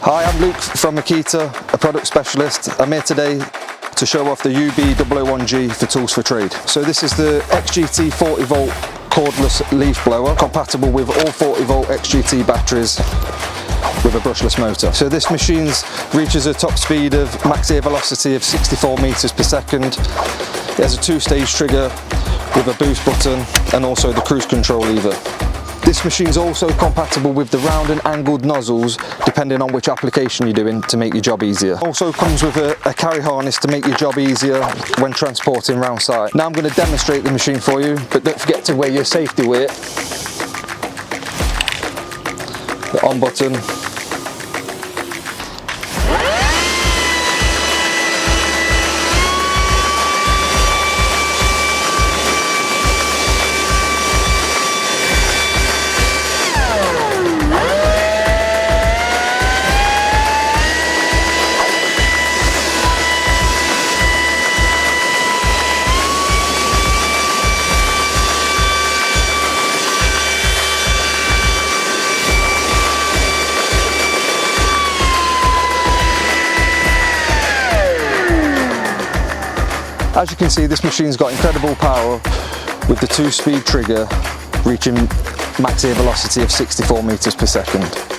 Hi, I'm Luke from Makita, a product specialist. I'm here today to show off the UB001G for tools for trade. So this is the XGT 40V cordless leaf blower, compatible with all 40V XGT batteries with a brushless motor. So this machine reaches a top speed of max air velocity of 64 meters per second. It has a two-stage trigger with a boost button and also the cruise control lever. This machine is also compatible with the round and angled nozzles depending on which application you're doing to make your job easier. Also comes with a carry harness to make your job easier when transporting round site. Now I'm going to demonstrate the machine for you, but don't forget to wear your safety weight. The on button. As you can see, this machine's got incredible power with the two-speed trigger reaching max air velocity of 64 meters per second.